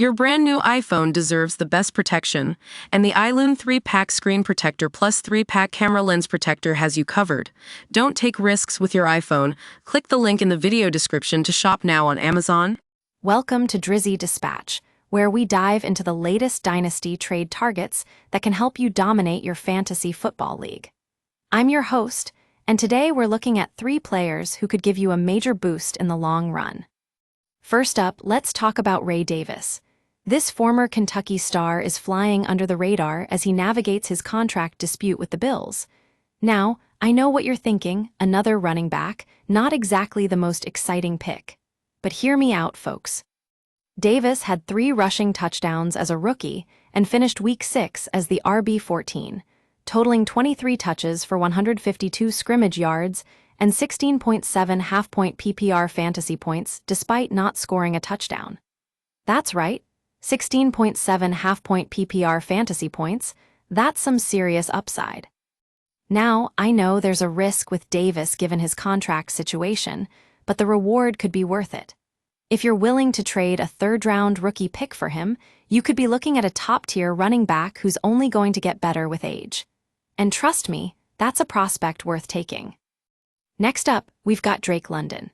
Your brand new iPhone deserves the best protection, and the iLune 3-pack screen protector plus 3-pack camera lens protector has you covered. Don't take risks with your iPhone. Click the link in the video description to shop now on Amazon. Welcome to Drizzy Dispatch, where we dive into the latest Dynasty trade targets that can help you dominate your fantasy football league. I'm your host, and today we're looking at 3 players who could give you a major boost in the long run. First up, let's talk about Ray Davis. This former Kentucky star is flying under the radar as he navigates his contract dispute with the Bills. Now, I know what you're thinking, another running back, not exactly the most exciting pick. But hear me out, folks. Davis had 3 rushing touchdowns as a rookie and finished Week 6 as the RB14, totaling 23 touches for 152 scrimmage yards and 16.7 half-point PPR fantasy points despite not scoring a touchdown. That's right, 16.7 half-point PPR fantasy points, that's some serious upside. Now, I know there's a risk with Davis given his contract situation, but the reward could be worth it. If you're willing to trade a third-round rookie pick for him, you could be looking at a top-tier running back who's only going to get better with age. And trust me, that's a prospect worth taking. Next up, we've got Drake London.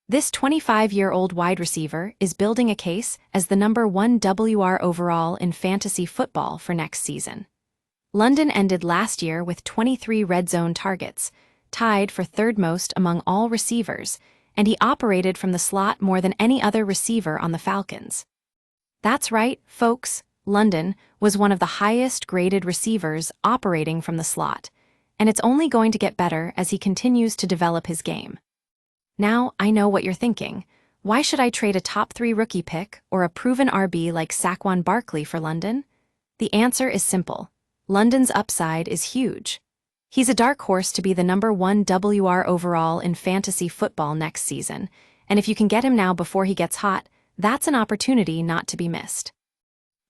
This 25-year-old wide receiver is building a case as the #1 WR overall in fantasy football for next season. London ended last year with 23 red zone targets, tied for third most among all receivers, and he operated from the slot more than any other receiver on the Falcons. That's right, folks, London was one of the highest-graded receivers operating from the slot, and it's only going to get better as he continues to develop his game. Now, I know what you're thinking. Why should I trade a top 3 rookie pick or a proven RB like Saquon Barkley for London? The answer is simple. London's upside is huge. He's a dark horse to be the #1 WR overall in fantasy football next season, and if you can get him now before he gets hot, that's an opportunity not to be missed.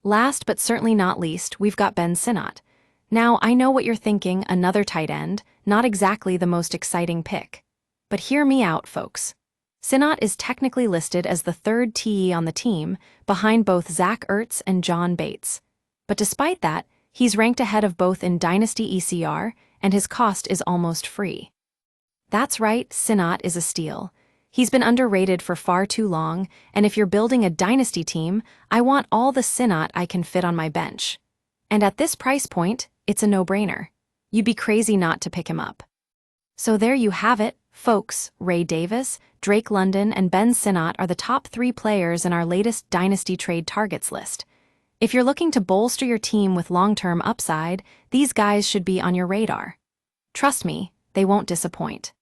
Last but certainly not least, we've got Ben Sinnott. Now, I know what you're thinking, another tight end, not exactly the most exciting pick. But hear me out, folks. Sinnott is technically listed as the 3rd TE on the team, behind both Zach Ertz and John Bates. But despite that, he's ranked ahead of both in Dynasty ECR, and his cost is almost free. That's right, Sinnott is a steal. He's been underrated for far too long, and if you're building a Dynasty team, I want all the Sinnott I can fit on my bench. And at this price point, it's a no-brainer. You'd be crazy not to pick him up. So there you have it, folks. Ray Davis, Drake London, and Ben Sinnott are the top 3 players in our latest Dynasty trade targets list. If you're looking to bolster your team with long-term upside, these guys should be on your radar. Trust me, they won't disappoint.